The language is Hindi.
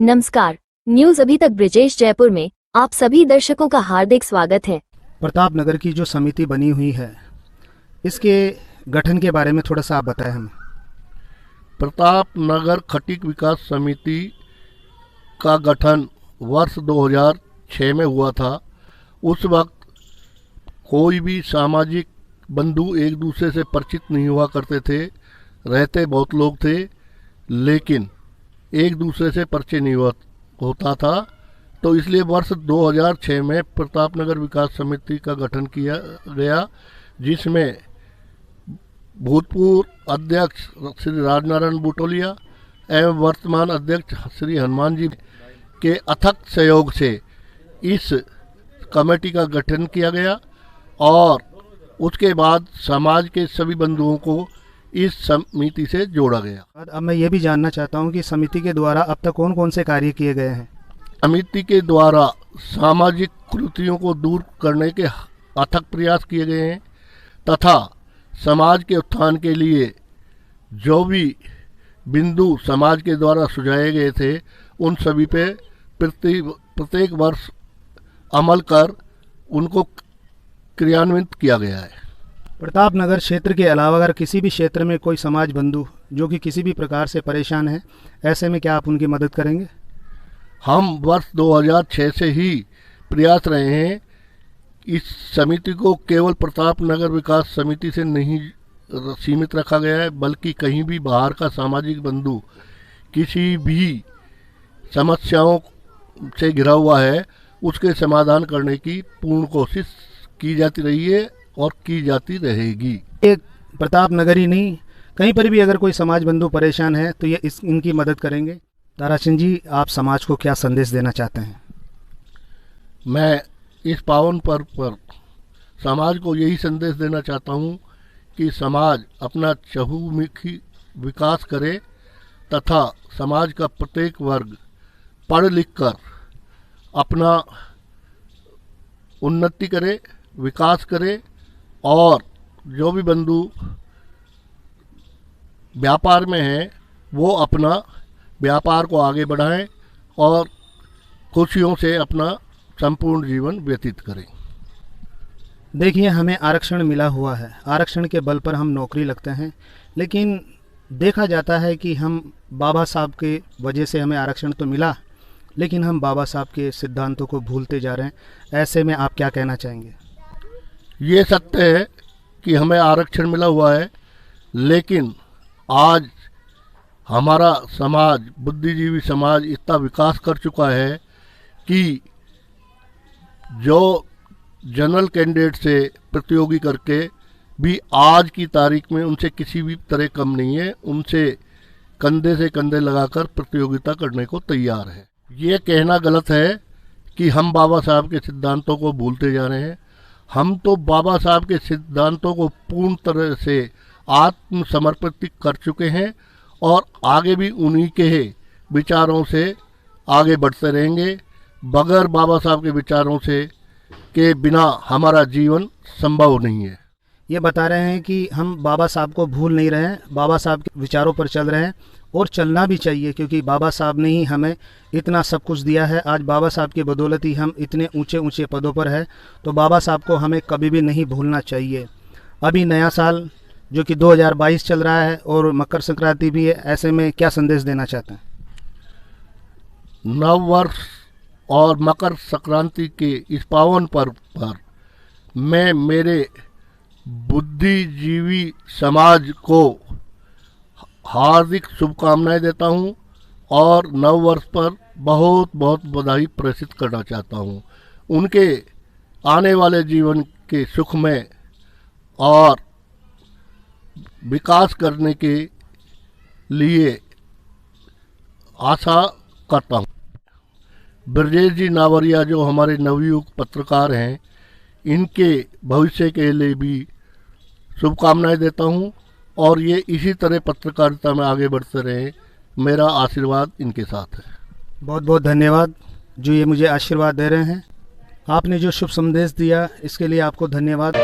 नमस्कार। न्यूज अभी तक ब्रिजेश जयपुर में आप सभी दर्शकों का हार्दिक स्वागत है। प्रताप नगर की जो समिति बनी हुई है, इसके गठन के बारे में थोड़ा सा आप बताएं हमें। प्रताप नगर खटीक विकास समिति का गठन वर्ष 2006 में हुआ था। उस वक्त कोई भी सामाजिक बंधु एक दूसरे से परिचित नहीं हुआ करते थे, रहते बहुत लोग थे, लेकिन एक दूसरे से परिचय नहीं होता था। तो इसलिए वर्ष 2006 में प्रताप नगर विकास समिति का गठन किया गया, जिसमें भूतपूर्व अध्यक्ष श्री राजनारायण बुटोलिया एवं वर्तमान अध्यक्ष श्री हनुमान जी के अथक सहयोग से इस कमेटी का गठन किया गया और उसके बाद समाज के सभी बंधुओं को इस समिति से जोड़ा गया। अब मैं ये भी जानना चाहता हूँ कि समिति के द्वारा अब तक कौन कौन से कार्य किए गए हैं। समिति के द्वारा सामाजिक कुरीतियों को दूर करने के अथक प्रयास किए गए हैं तथा समाज के उत्थान के लिए जो भी बिंदु समाज के द्वारा सुझाए गए थे, उन सभी पे प्रत्येक वर्ष अमल कर उनको क्रियान्वित किया गया है। प्रताप नगर क्षेत्र के अलावा अगर किसी भी क्षेत्र में कोई समाज बंधु जो कि किसी भी प्रकार से परेशान है, ऐसे में क्या आप उनकी मदद करेंगे? हम वर्ष 2006 से ही प्रयास रहे हैं। इस समिति को केवल प्रताप नगर विकास समिति से नहीं सीमित रखा गया है, बल्कि कहीं भी बाहर का सामाजिक बंधु किसी भी समस्याओं से घिरा हुआ है, उसके समाधान करने की पूर्ण कोशिश की जाती रही है और की जाती रहेगी। एक प्रताप नगर ही नहीं, कहीं पर भी अगर कोई समाज बंधु परेशान है तो ये इनकी मदद करेंगे। ताराचंद जी, आप समाज को क्या संदेश देना चाहते हैं? मैं इस पावन पर्व पर समाज को यही संदेश देना चाहता हूँ कि समाज अपना चहुमुखी विकास करे तथा समाज का प्रत्येक वर्ग पढ़ लिख कर अपना उन्नति करे, विकास करे और जो भी बंधु व्यापार में हैं वो अपना व्यापार को आगे बढ़ाएं और खुशियों से अपना संपूर्ण जीवन व्यतीत करें। देखिए, हमें आरक्षण मिला हुआ है, आरक्षण के बल पर हम नौकरी लगते हैं, लेकिन देखा जाता है कि हम बाबा साहब के वजह से हमें आरक्षण तो मिला, लेकिन हम बाबा साहब के सिद्धांतों को भूलते जा रहे हैं। ऐसे में आप क्या कहना चाहेंगे? ये सत्य है कि हमें आरक्षण मिला हुआ है, लेकिन आज हमारा समाज, बुद्धिजीवी समाज इतना विकास कर चुका है कि जो जनरल कैंडिडेट से प्रतियोगी करके भी आज की तारीख में उनसे किसी भी तरह कम नहीं है, उनसे कंधे से कंधे लगाकर प्रतियोगिता करने को तैयार है। ये कहना गलत है कि हम बाबा साहब के सिद्धांतों को भूलते जा रहे हैं। हम तो बाबा साहब के सिद्धांतों को पूर्ण तरह से आत्मसमर्पित कर चुके हैं और आगे भी उन्हीं के विचारों से आगे बढ़ते रहेंगे। बगैर बाबा साहब के विचारों से के बिना हमारा जीवन संभव नहीं है। ये बता रहे हैं कि हम बाबा साहब को भूल नहीं रहे हैं, बाबा साहब के विचारों पर चल रहे हैं और चलना भी चाहिए, क्योंकि बाबा साहब ने ही हमें इतना सब कुछ दिया है। आज बाबा साहब की बदौलत ही हम इतने ऊंचे ऊंचे पदों पर हैं, तो बाबा साहब को हमें कभी भी नहीं भूलना चाहिए। अभी नया साल जो कि 2022 चल रहा है और मकर संक्रांति भी है, ऐसे में क्या संदेश देना चाहते हैं? नव वर्ष और मकर संक्रांति के इस पावन पर्व पर मैं मेरे बुद्धिजीवी समाज को हार्दिक शुभकामनाएं देता हूं और नव वर्ष पर बहुत बहुत बधाई प्रेषित करना चाहता हूं। उनके आने वाले जीवन के सुख में और विकास करने के लिए आशा करता हूं। ब्रजेश जी नावरिया जो हमारे नवयुग पत्रकार हैं, इनके भविष्य के लिए भी शुभकामनाएं देता हूं और ये इसी तरह पत्रकारिता में आगे बढ़ते रहे। मेरा आशीर्वाद इनके साथ है। बहुत बहुत धन्यवाद जो ये मुझे आशीर्वाद दे रहे हैं। आपने जो शुभ संदेश दिया इसके लिए आपको धन्यवाद।